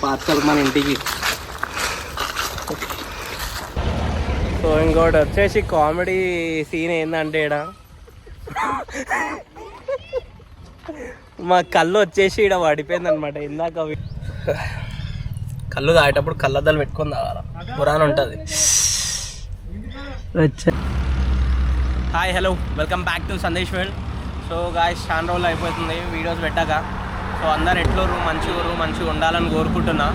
Parcel మన ఇంటికి. So ఇంకోటి వచ్చేసి కామెడీ సీన్ ఏంటంటే ఈడ మా కళ్ళు వచ్చేసి ఈడ పడిపోయింది అనమాట. ఇందాక కళ్ళు తాగేటప్పుడు కళ్ళద్దాలు పెట్టుకొని తాగాల, పురాణ ఉంటుంది. Hi hello, welcome back to Sandesh world. So guys, చాలా రోజులు అయిపోతుంది వీడియోస్ పెట్టాక. సో అందరు ఎట్లూరు మంచిగా ఉండాలని కోరుకుంటున్నా.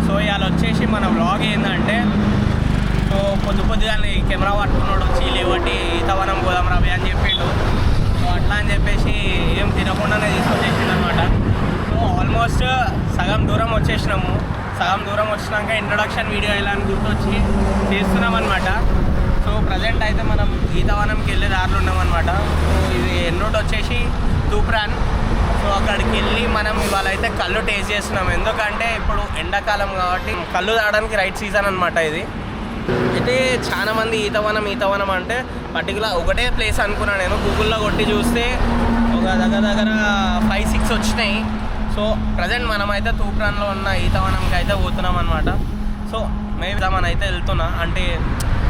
సో ఇవాళ వచ్చేసి మన వ్లాగ్ ఏంటంటే, సో పొద్దుగా కెమెరా పట్టుకున్నాడు వచ్చి లేవట్టి ఈతవనం పోదాం రవి అని చెప్పిండు. సో అట్లా అని చెప్పేసి ఏం తినకుండానే తీసుకొచ్చేసిండు అనమాట. సో ఆల్మోస్ట్ సగం దూరం వచ్చేసినాము. సగం దూరం వచ్చినాక ఇంట్రొడక్షన్ వీడియో ఇలా అని గుర్తొచ్చి చేస్తున్నాం అనమాట. సో ప్రజెంట్ అయితే మనం ఈతవనంకి వెళ్ళే దారిలో ఉన్నామన్నమాట. సో ఇది ఎన్నోటి వచ్చేసి తూప్రాన్. సో అక్కడికి వెళ్ళి మనం ఇవాళ అయితే కళ్ళు టేస్ట్ చేస్తున్నాం. ఎందుకంటే ఇప్పుడు ఎండాకాలం కాబట్టి కళ్ళు తాగడానికి రైట్ సీజన్ అనమాట ఇది. అయితే చాలామంది ఈతవనం అంటే పర్టికులర్ ఒకటే ప్లేస్ అనుకున్నాను నేను. గూగుల్లో కొట్టి చూస్తే ఒక దగ్గర 5-6 వచ్చినాయి. సో ప్రజెంట్ మనమైతే తూప్రాన్లో ఉన్న ఈతవనంకి అయితే పోతున్నాం అనమాట. సో మేబీ మనం అయితే వెళ్తున్నా. అంటే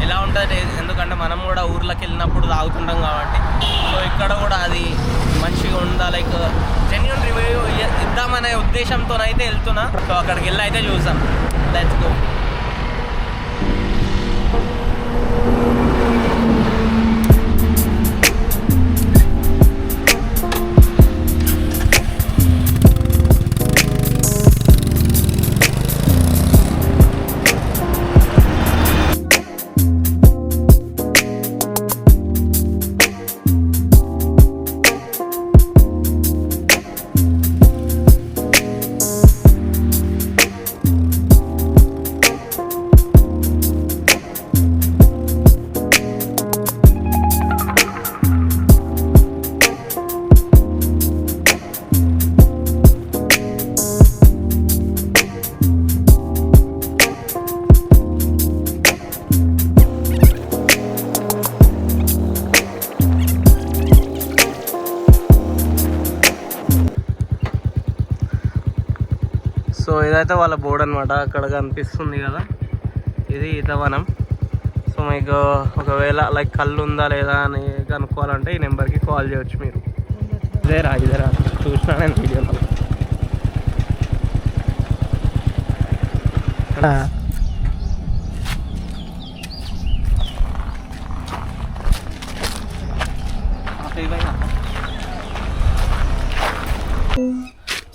ఎలా ఉంటుంది, ఎందుకంటే మనం కూడా ఊర్లోకి వెళ్ళినప్పుడు తాగుతుంటాం కాబట్టి. సో ఇక్కడ కూడా అది మంచిగా ఉందా, లైక్ జెన్యూన్ రివ్యూ ఇద్దామనే ఉద్దేశంతోనైతే వెళ్తున్నా. సో అక్కడికి వెళ్ళి అయితే చూసాం. Let's go. సో ఇదైతే వాళ్ళ బోర్డు అనమాట. అక్కడ కనిపిస్తుంది కదా, ఇది ఈతవనం. సో మీకు ఒకవేళ లైక్ కళ్ళు ఉందా లేదా అని కనుక్కోవాలంటే ఈ నెంబర్కి కాల్ చేయొచ్చు మీరు. ఇదేరా చూసినా నేను వీడియోలో.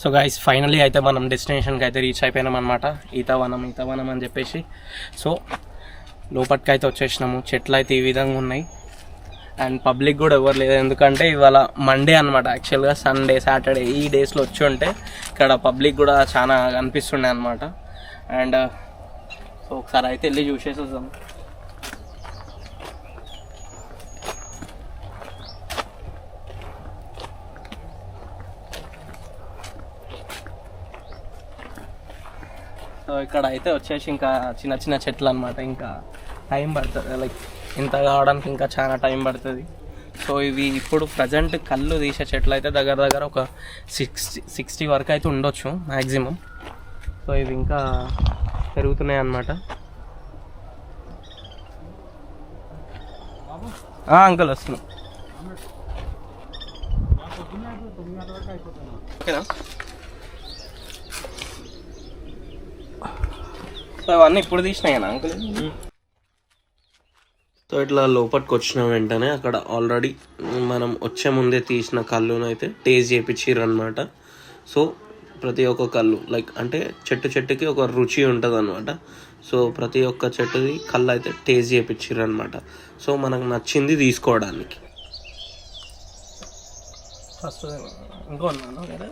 సో గైస్, ఫైనలీ అయితే మనం డెస్టినేషన్కి అయితే రీచ్ అయిపోయినాం అనమాట. ఈతవనం అని చెప్పేసి. సో లోపలికి అయితే వచ్చేసినాము. చెట్లు అయితే ఈ విధంగా ఉన్నాయి. అండ్ పబ్లిక్ కూడా ఎవరు లేదు, ఎందుకంటే ఇవాళ మండే అనమాట. యాక్చువల్గా సండే, సాటర్డే ఈ డేస్లో వచ్చి ఉంటే ఇక్కడ పబ్లిక్ కూడా చాలా కనిపిస్తుండే అనమాట. అండ్ సో ఒకసారి అయితే వెళ్ళి చూసేసి వద్దాం. సో ఇక్కడ అయితే వచ్చేసి ఇంకా చిన్న చెట్లు అనమాట. ఇంకా టైం పడుతుంది, లైక్ ఇంత కావడానికి ఇంకా చాలా టైం పడుతుంది. సో ఇవి ఇప్పుడు ప్రజెంట్ కళ్ళు తీసే చెట్లు అయితే దగ్గర ఒక 60 వరకు అయితే ఉండొచ్చు మ్యాక్సిమం. సో ఇవి ఇంకా పెరుగుతున్నాయి అన్నమాట. అంకుల్ వస్తున్నాం. ఓకేనా? సో అవన్నీ ఇప్పుడు తీసినాయనా అంకుల్? సో ఇట్లా లోపలికి వచ్చిన వెంటనే అక్కడ ఆల్రెడీ మనం వచ్చే ముందే తీసిన కళ్ళును అయితే టేస్ట్ చేయించారు అనమాట. సో ప్రతి ఒక్క కళ్ళు లైక్ అంటే చెట్టుకి ఒక రుచి ఉంటుంది అనమాట. సో ప్రతి ఒక్క చెట్టుది కళ్ళు అయితే టేస్ట్ చేయించారు అనమాట. సో మనకు నచ్చింది తీసుకోవడానికి. ఫస్ట్ ఇంకో కదా,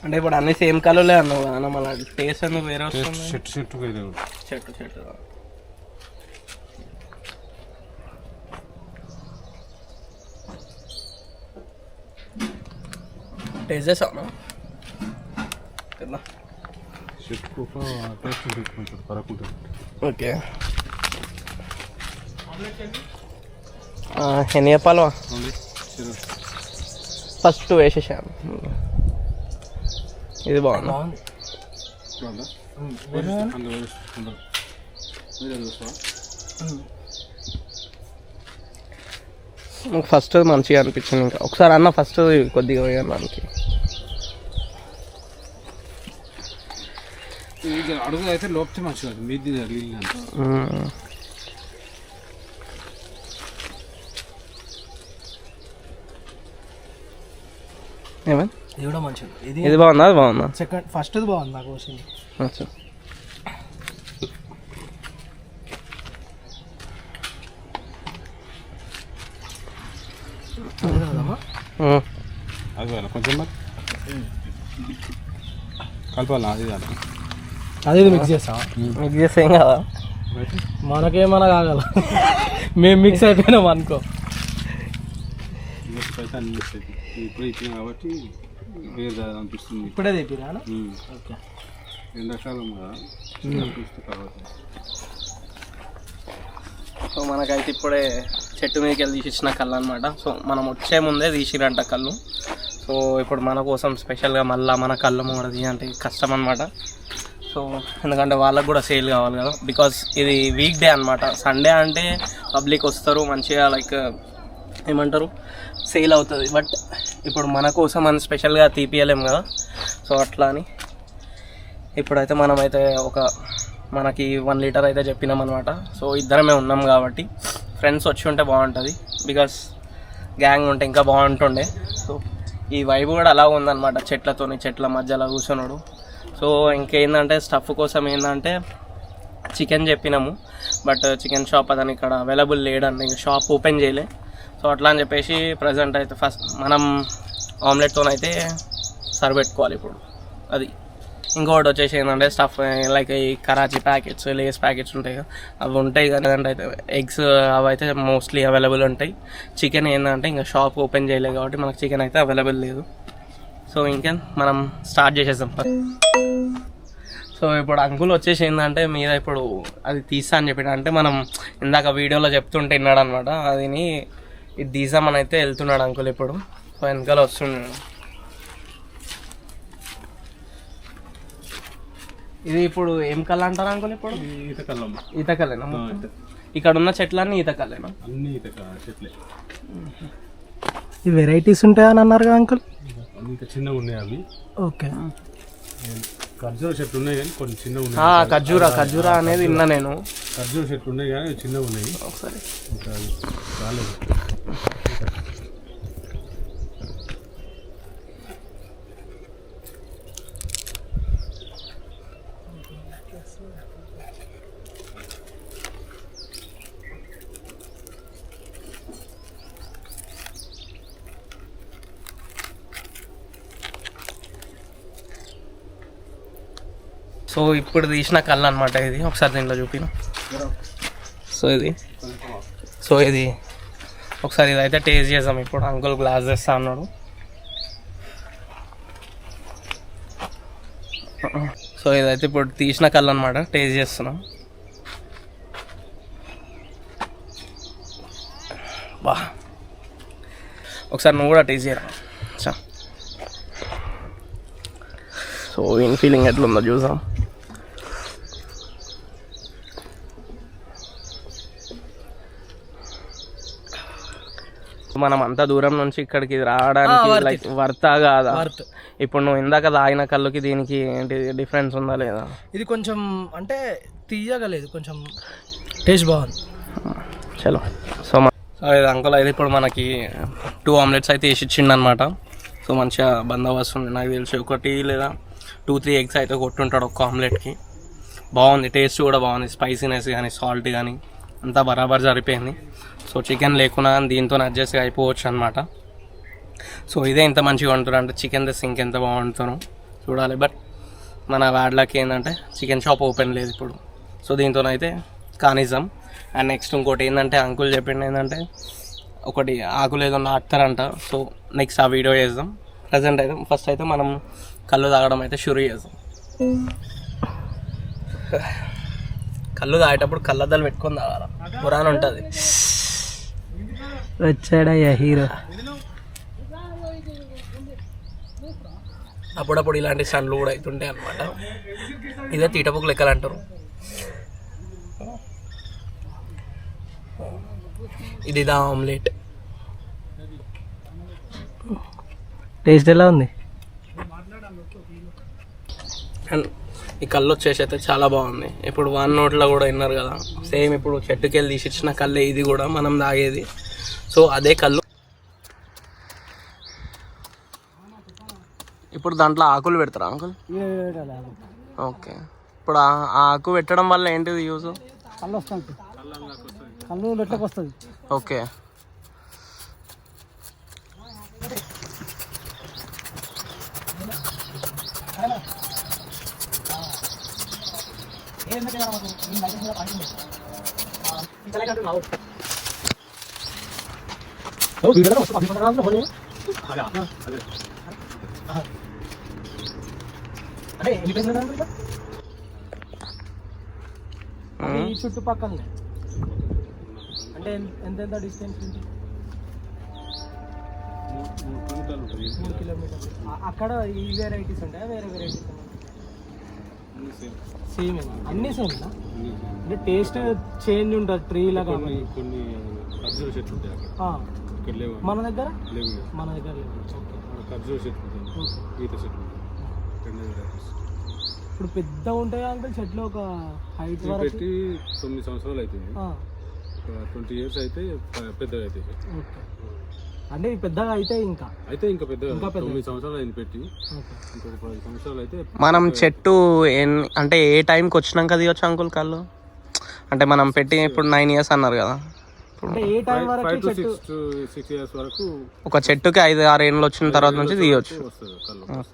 అంటే ఇప్పుడు అన్ని సేమ్ కలర్లే అన్నావు కదా, మళ్ళీ టేస్ట్ ఎందుకు వేరే వస్తుంది? చెట్టు టేస్ట్ చేసాను. ఓకే, ఎన్ని చెప్పాలో ఫస్ట్ వేసేసాను. ఇది బాగుంది. ఫస్ట్ మంచిగా అనిపించింది. ఇంకా ఒకసారి అన్న ఫస్ట్ కొద్దిగా వేయడానికి అడుగు అయితే లోపల మంచిగా మీది ఏమని ఇది కూడా మంచిది. ఇది బాగుందా? అది బాగుందా? సెకండ్ ఫస్ట్ బాగుంది నాకు వచ్చింది. కొంచెం కలపాలి. అది మిక్స్ చేస్తాం. మిక్స్ చేస్తే ఏం కదా, మనకేమన్నా కాగల. మేము మిక్స్ అయిపోయినాం అనుకో. ఇప్పుడు ఇచ్చిన కాబట్టి వేరే అనిపిస్తుంది. ఇప్పుడే తెప్పిరా? ఓకే. ఎండాకాలం సో మనకైతే ఇప్పుడే చెట్టు మీదకి వెళ్ళి తీసిచ్చిన కళ్ళు అనమాట. సో మనం వచ్చే ముందే తీసిరంట కళ్ళు. సో ఇప్పుడు మన కోసం స్పెషల్గా మళ్ళీ మన కళ్ళు కూడా తీయంటే కష్టం అనమాట. సో ఎందుకంటే వాళ్ళకు కూడా సేల్ కావాలి కదా, బికాస్ ఇది వీక్ డే అనమాట. సండే అంటే పబ్లిక్ వస్తారు మంచిగా, లైక్ ఏమంటారు, సేల్ అవుతుంది. బట్ ఇప్పుడు మన కోసం అని స్పెషల్గా తీపియలేం కదా. సో అట్లా అని ఇప్పుడైతే మనమైతే మనకి 1 లీటర్ అయితే చెప్పినాం అనమాట. సో ఇద్దరమే ఉన్నాం కాబట్టి ఫ్రెండ్స్ వచ్చి ఉంటే బాగుంటుంది, బికాస్ గ్యాంగ్ ఉంటే ఇంకా బాగుంటుండే. సో ఈ వైబ్ కూడా అలా ఉందన్నమాట, చెట్ల మధ్యలో కూర్చున్నాడు. సో ఇంకేందంటే స్టఫ్ కోసం ఏంటంటే చికెన్ చెప్పినాము, బట్ చికెన్ షాప్ అతను ఇక్కడ అవైలబుల్ లేడండి, ఇంకా షాప్ ఓపెన్ చేయలే. సో అట్లా అని చెప్పేసి ప్రజెంట్ అయితే ఫస్ట్ మనం ఆమ్లెట్తోనైతే సరిపెట్టుకోవాలి ఇప్పుడు. అది ఇంకొకటి వచ్చేసి ఏంటంటే స్టఫ్ లైక్ ఈ కరాచీ ప్యాకెట్స్, లేస్ ప్యాకెట్స్ ఉంటాయి కదా, అవి ఉంటాయి. కానీ అంటే అయితే ఎగ్స్ అవి అయితే మోస్ట్లీ అవైలబుల్ ఉంటాయి. చికెన్ ఏంటంటే ఇంకా షాప్ ఓపెన్ చేయలేదు కాబట్టి మనకు చికెన్ అయితే అవైలబుల్ లేదు. సో ఇంకా మనం స్టార్ట్ చేసేద్దాం. సో ఇప్పుడు అంకుల్ వచ్చేసి ఏంటంటే మీద ఇప్పుడు అది తీసా అని చెప్పి, అంటే మనం ఇందాక వీడియోలో చెప్తుంటే విన్నాడు అనమాట. అదిని ఇది తీసామని అయితే వెళ్తున్నాడు అంకుల్ ఇప్పుడు. సో వెనకాల వస్తున్నాడు. ఇది ఇప్పుడు ఏం కళ్ళు అంటారు అంకుల్? ఇప్పుడు ఈత కళ్ళేనా? ఇక్కడ ఉన్న చెట్లన్నీ ఈత కళ్ళేనా? అన్ని ఈత చెట్లే. ఈ వెరైటీస్ ఉంటాయని అన్నారు కదా అంకుల్? ఇంకా చిన్నగా ఉన్నాయి అవి. ఓకే. ఖర్జూర చెట్లు ఉన్నాయి కానీ కొన్ని చిన్నగా ఉన్నాయి. ఖర్జూరా అనేది విన్నా నేను. ఖర్జూర చెట్లు ఉన్నాయి కానీ చిన్నగా ఉన్నాయి. ఒకసారి ఇంకా రాలేదు. సో ఇప్పుడు తీసిన కళ్ళు అనమాట ఇది. ఒకసారి దీంట్లో చూపిన. సో ఇది ఒకసారి ఇదైతే టేస్ట్ చేద్దాం. ఇప్పుడు అంకుల్ గ్లాస్ తెస్తా అన్నాడు. సో ఇదైతే ఇప్పుడు తీసిన కళ్ళు అనమాట, టేస్ట్ చేస్తున్నాం. బా, ఒకసారి నువ్వు కూడా టేస్ట్ చేయరా. సో ఇన్ ఫీలింగ్ ఎట్లుందో చూసాం. మనం అంత దూరం నుంచి ఇక్కడికి రావడానికి లైక్ వర్తా కాదా? ఇప్పుడు నువ్వు ఇందాక తాగిన కళ్ళుకి దీనికి ఏంటి డిఫరెన్స్ ఉందా లేదా? ఇది కొంచెం అంటే తీయగలేదు, కొంచెం టేస్ట్ బాగుంది. చలో. సో ఇది అంకుల్ అయితే ఇప్పుడు మనకి 2 ఆమ్లెట్స్ అయితే వేసి ఇచ్చిండు అనమాట. సో మంచిగా బందోబస్తు ఉంది నాకు తెలిసి. 1 లేదా 2-3 ఎగ్స్ అయితే కొట్టుంటాడు ఒక్క ఆమ్లెట్కి. బాగుంది, టేస్ట్ కూడా బాగుంది. స్పైసీనెస్ కానీ సాల్ట్ కానీ అంతా బరాబర్ సరిపోయింది. సో చికెన్ లేకున్నా దీంతో అడ్జస్ట్ అయిపోవచ్చు అనమాట. సో ఇదే ఇంత మంచిగా ఉంటుంది అంటే చికెన్ తెస్తే ఇంకెంత బాగుంటాను చూడాలి. బట్ మన వాడ్లకి ఏంటంటే చికెన్ షాప్ ఓపెన్ లేదు ఇప్పుడు. సో దీంతోనైతే కానిజం. అండ్ నెక్స్ట్ ఇంకోటి ఏంటంటే అంకుల్ చెప్పిండు ఏంటంటే ఒకటి ఆకులు ఏదో నాటుతారంట. సో నెక్స్ట్ ఆ వీడియో చేద్దాం. ప్రజెంట్ అయితే ఫస్ట్ అయితే మనం కళ్ళు తాగడం అయితే షురూ చేద్దాం. కళ్ళు తాగేటప్పుడు కళ్ళద్దాలు పెట్టుకొని తాగాల, పురాణ ఉంటుంది. వచ్చాడయ్యా హీరో. అప్పుడప్పుడు ఇలాంటి సన్లు కూడా అవుతుంటాయి అనమాట. ఇదే తీటపుకు లెక్కలు అంటారు. ఇది దా ఆమ్లెట్. టేస్ట్ ఎలా ఉంది? అండ్ ఈ కళ్ళు వచ్చేసి అయితే చాలా బాగుంది. ఇప్పుడు 1 నోట్లో కూడా విన్నారు కదా, సేమ్ ఇప్పుడు చెట్టుకి వెళ్ళి తీసిచ్చిన కళ్ళే ఇది కూడా మనం తాగేది. సో అదే కళ్ళు. ఇప్పుడు దాంట్లో ఆకులు పెడతారా అంకుల్? ఓకే. ఇప్పుడు ఆ ఆకు పెట్టడం వల్ల ఏంటిది యూజ్? కళ్ళు వస్తుంది, కళ్ళు లొట్లకి వస్తుంది. ఓకే. చుట్టుపక్కల అంటే ఎంత డిస్టెన్స్ ఉంది? 3 కిలోమీటర్లు. అక్కడ ఈ వెరైటీస్ ఉంటాయా, వేరే వెరైటీస్? సేమ్ అన్నీ సేమ్. అంటే టేస్ట్ చేంజ్ ఉంటుంది ట్రీ లాగా. కొన్ని ఖర్జూర చెట్లు ఉంటాయి అక్కడ లేవు మన దగ్గర. లేవు మన దగ్గర లేవు. ఖర్జూర చెట్లు ఉంటాయి, ఈత చెట్లు. ఇప్పుడు పెద్ద ఉంటాయి అంకుల్ చెట్లు, ఒక హైట్ పెట్టి 9 సంవత్సరాలు అవుతుంది. 20 years అయితే పెద్దగా అవుతాయి. ఓకే. అంటే పెద్దగా అయితే ఇంకా పెద్దగా 9 సంవత్సరాలు అయింది పెట్టి, ఇంకొక 10 సంవత్సరాలు అయితే. మనం చెట్టు అంటే ఏ టైంకి వచ్చినాక తీయొచ్చు అంకుల్ కళ్ళు? అంటే మనం పెట్టి ఇప్పుడు 9 years అన్నారు కదా, అంటే ఏ టైం వరకు? 5 to 6 years వరకు. ఒక చెట్టుకి 5-6 ఏళ్ళు వచ్చిన తర్వాత నుంచి తీయొచ్చు. వస్తుంది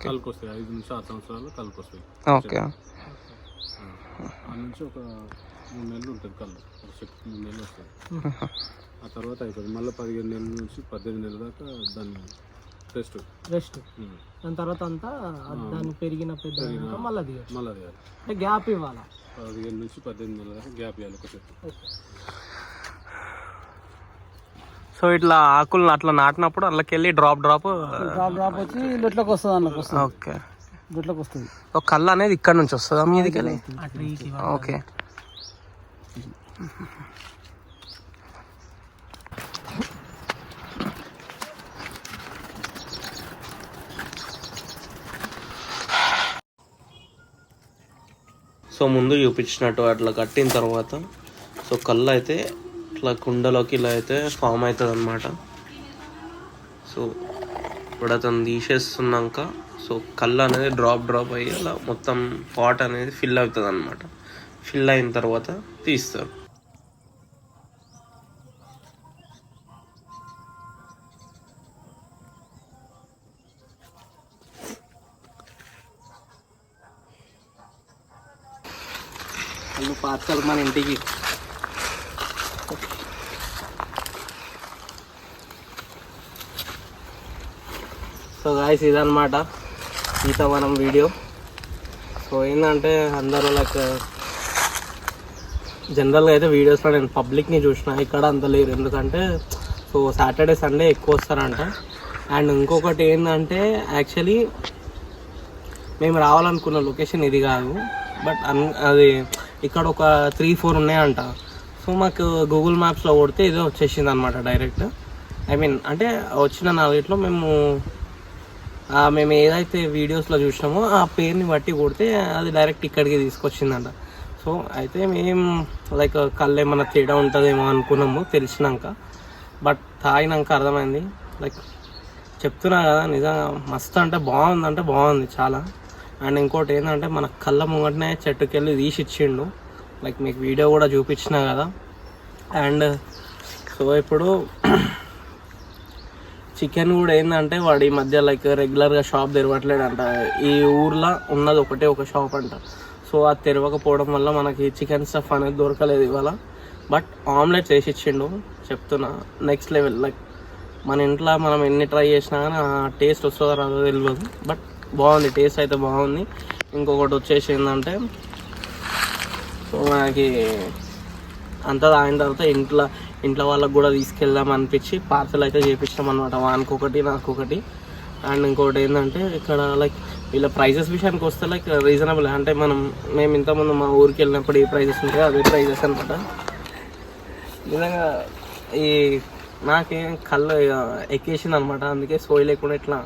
కళ్ళకి వస్తాయి. 5 నుంచి 6 సంవత్సరాలు కళ్ళకి వస్తాయి. ఓకే. ఆ నుంచి ఒక 3 నెలలు ఉంటుంది కళ్ళు, ఒక చెట్టుకి 3 నెలలు వస్తుంది. ఆ తర్వాత అయిపోతుంది. మళ్ళీ 15 నెలల నుంచి 18 నెలల దాకా దాన్ని రెస్ట్. దాని తర్వాత అంతా దాన్ని పెరిగిన పెద్ద మళ్ళీ తీయాలి. అంటే గ్యాప్ ఇవ్వాలి. 15 నుంచి 18 నెలల దాకా గ్యాప్ ఇవ్వాలి ఒక చెట్టు. సో ఇట్లా ఆకులు అట్లా నాటినప్పుడు అందులోకి వెళ్ళి డ్రాప్ వచ్చి లొట్లోకి వస్తుంది. అందులోకి వస్తుంది. ఓకే. లొట్లోకి వస్తుంది. ఒక కళ్ళు అనేది ఇక్కడ నుంచి వస్తుందా మీదికి వెళ్ళి? ఓకే. సో ముందు చూపించినట్టు అట్లా కట్టిన తర్వాత సో కళ్ళు అయితే ఇట్లా కుండలోకి ఇలా అయితే ఫామ్ అవుతుంది అనమాట. సో ఇప్పుడు అతను తీసేస్తున్నాక సో కళ్ళు అనేది డ్రాప్ అయ్యి అలా మొత్తం పాట్ అనేది ఫిల్ అవుతుంది అనమాట. ఫిల్ అయిన తర్వాత తీస్తారు. కళ్ళు పార్సల్ మన ఇంటికి. సో గాయ్స్ ఇదన్నమాట మనం వీడియో. సో ఏంటంటే అందరూ లైక్ జనరల్గా అయితే వీడియోస్లో నేను పబ్లిక్ని చూసిన, ఇక్కడ అంత లేరు. ఎందుకంటే సో సాటర్డే సండే ఎక్కువ వస్తారంట. అండ్ ఇంకొకటి ఏంటంటే యాక్చువల్లీ మేము రావాలనుకున్న లొకేషన్ ఇది కాదు, బట్ అది ఇక్కడ ఒక 3-4 ఉన్నాయంట. సో మాకు గూగుల్ మ్యాప్స్లో కొడితే ఇదే వచ్చేసింది అనమాట డైరెక్ట్. అంటే వచ్చిన 4 మేము ఏదైతే వీడియోస్లో చూసినామో ఆ పేరుని బట్టి కొడితే అది డైరెక్ట్ ఇక్కడికి తీసుకొచ్చిందంట. సో అయితే మేము లైక్ కళ్ళు ఏమన్నా తేడా ఉంటుందేమో అనుకున్నాము తెలిసినాక, బట్ తాగినాక అర్థమైంది. లైక్ చెప్తున్నా కదా, నిజంగా మస్తు అంటే బాగుంది చాలా. అండ్ ఇంకోటి ఏంటంటే మన కళ్ళ ముంగటనే చెట్టుకెళ్ళి తీసి ఇచ్చిండు, లైక్ మీకు వీడియో కూడా చూపించిన కదా. అండ్ సో ఇప్పుడు చికెన్ కూడా ఏంటంటే వాడు ఈ మధ్య లైక్ రెగ్యులర్గా షాప్ తెరవట్లేడంట. ఈ ఊర్లో ఉన్నది ఒక షాప్ అంట. సో అది తెరవకపోవడం వల్ల మనకి చికెన్ స్టఫ్ అనేది దొరకలేదు ఇవాళ. బట్ ఆమ్లెట్స్ వేసి ఇచ్చిండు. చెప్తున్నా నెక్స్ట్ లెవెల్. లైక్ మన ఇంట్లో మనం ఎన్ని ట్రై చేసినా కానీ ఆ టేస్ట్ వస్తుందో రాదో తెలియదు, బట్ బాగుంది, టేస్ట్ అయితే బాగుంది. ఇంకొకటి వచ్చేసి ఏంటంటే సో మనకి అంతా తాగిన తర్వాత ఇంట్లో వాళ్ళకి కూడా తీసుకెళ్దాం అనిపించి పార్సల్ అయితే చేపించాం అనమాట. వానికొకటి నాకొకటి. అండ్ ఇంకోటి ఏంటంటే ఇక్కడ లైక్ వీళ్ళ ప్రైజెస్ విషయానికి వస్తే లైక్ రీజనబుల్. అంటే మేము ఇంతకుముందు మా ఊరికి వెళ్ళినప్పుడు ఏ ప్రైజెస్ ఉంటాయో అదే ప్రైజెస్ అనమాట. నిజంగా ఈ నాకేం కళ్ళు ఎక్కేసింది అనమాట. అందుకే సోయి లేకుండా ఇట్లా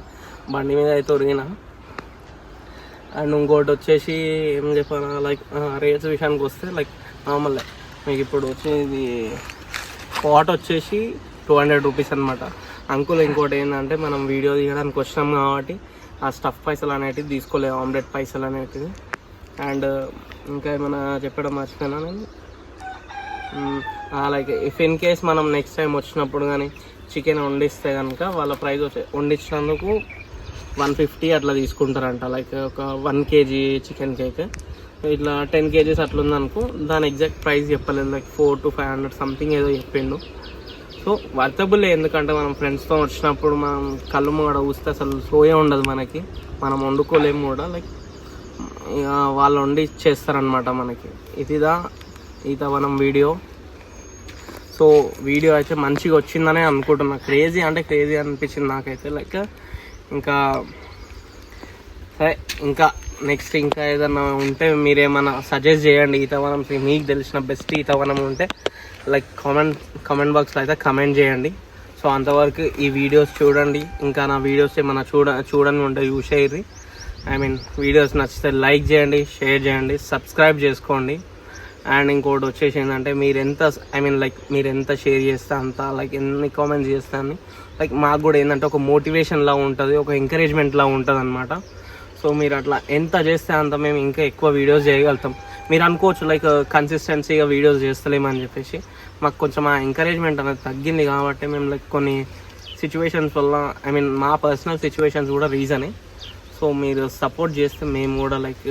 బండి మీద అయితే ఒరిగిన. అండ్ ఇంకోటి వచ్చేసి ఏం చెప్పాను లైక్ రేట్స్ విషయానికి వస్తే లైక్ నార్మల్ మీకు ఇప్పుడు వచ్చేది పాట్ వచ్చేసి 200 రూపీస్ అనమాట. అంకుల్ ఇంకోటి ఏంటంటే మనం వీడియో తీయడానికి వచ్చినాం కాబట్టి ఆ స్టఫ్ పైసలు అనేటివి తీసుకోలేదు, ఆమ్లెట్ పైసలు అనేటివి. అండ్ ఇంకా ఏమైనా చెప్పడం మర్చిపోయినా నేను లైక్ ఇఫ్ ఇన్ కేస్ మనం నెక్స్ట్ టైం వచ్చినప్పుడు కానీ చికెన్ వండిస్తే కనుక వాళ్ళ ప్రైస్ వండించినందుకు 150 అట్లా తీసుకుంటారంట. లైక్ ఒక 1 kg చికెన్ కేక్ ఇట్లా 10 kgs అట్లా ఉందనుకో దాని ఎగ్జాక్ట్ ప్రైస్ చెప్పలేదు. లైక్ 400 to 500 సంథింగ్ ఏదో చెప్పిండు. So worthable. ఎందుకంటే మనం ఫ్రెండ్స్తో వచ్చినప్పుడు మనం కళ్ళు కూడా చూస్తే అసలు సోయే ఉండదు మనకి, మనం వండుకోలేము కూడా. లైక్ వాళ్ళు వండి ఇచ్చేస్తారనమాట మనకి. ఇదిదా ఈతవనం వీడియో. సో వీడియో అయితే మంచిగా వచ్చిందనే అనుకుంటున్నా. క్రేజీ అంటే క్రేజీ అనిపించింది నాకైతే. లైక్ ఇంకా సరే, ఇంకా నెక్స్ట్ ఇంకా ఏదన్నా ఉంటే మీరేమన్నా సజెస్ట్ చేయండి. ఈతవనం మీకు తెలిసిన బెస్ట్ ఈతవనం ఉంటే లైక్ కామెంట్ బాక్స్లో అయితే కమెంట్ చేయండి. సో అంతవరకు ఈ వీడియోస్ చూడండి. ఇంకా నా వీడియోస్ ఏమన్నా చూడండి ఉంటే చూసేయండి. వీడియోస్ నచ్చితే లైక్ చేయండి, షేర్ చేయండి, సబ్స్క్రైబ్ చేసుకోండి. అండ్ ఇంకోటి వచ్చేసి ఏంటంటే మీరు ఎంత షేర్ చేస్తే అంత, లైక్ ఎన్ని కామెంట్స్ చేస్తే అని లైక్ మాకు కూడా ఏంటంటే ఒక మోటివేషన్ లా ఉంటుంది, ఒక ఎంకరేజ్మెంట్ లా ఉంటుంది అనమాట. సో మీరు అట్లా ఎంత చేస్తే అంత మేము ఇంకా ఎక్కువ వీడియోస్ చేయగలుగుతాం. మీరు అనుకోవచ్చు లైక్ కన్సిస్టెన్సీగా వీడియోస్ చేస్తలేమని చెప్పేసి. మాకు కొంచెం ఆ ఎంకరేజ్మెంట్ అనేది తగ్గింది కాబట్టి మేము లైక్ కొన్ని సిచ్యువేషన్స్ వల్ల మా పర్సనల్ సిచ్యువేషన్స్ కూడా రీజనే. సో మీరు సపోర్ట్ చేస్తే మేము కూడా లైక్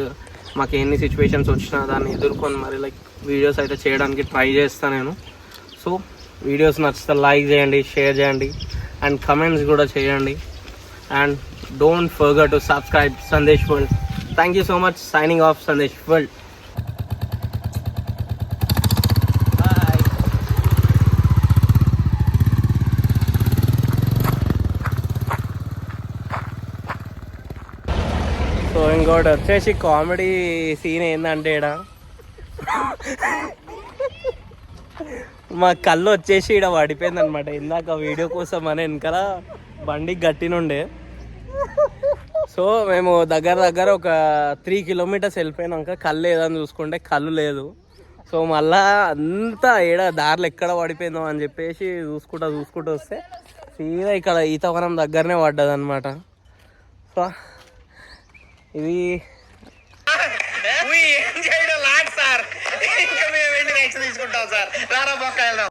మాకు ఎన్ని సిచ్యువేషన్స్ వచ్చినా దాన్ని ఎదుర్కొని మరి లైక్ వీడియోస్ అయితే చేయడానికి ట్రై చేస్తాను నేను. సో వీడియోస్ నచ్చితే లైక్ చేయండి, షేర్ చేయండి అండ్ కమెంట్స్ కూడా చేయండి. And don't forget to subscribe Sandesh world. Thank you so much. Signing off Sandesh world. So ఇంకోటి వచ్చేసి కామెడీ సీన్ ఏంటంటే ఈడ మా కళ్ళు వచ్చేసి ఈడ పడిపోయింది అనమాట. ఇందాక వీడియో కోసం అని వెనకాల బండి గట్టినుండే. సో మేము దగ్గర ఒక 3 kilometers వెళ్ళిపోయినాక కళ్ళు ఏదని చూసుకుంటే కళ్ళు లేదు. సో మళ్ళా అంతా ఈడ దారిలో ఎక్కడ పడిపోయిందో అని చెప్పేసి చూసుకుంటూ వస్తే సీదా ఇక్కడ ఈతవనం దగ్గరనే పడ్డది అనమాట. సో ఇది ఏం చేయడం లాట్ సార్. ఇంకా మేము వెళ్ళి నెక్స్ట్ తీసుకుంటాం సార్. రారా బొక్క వెళ్దాం.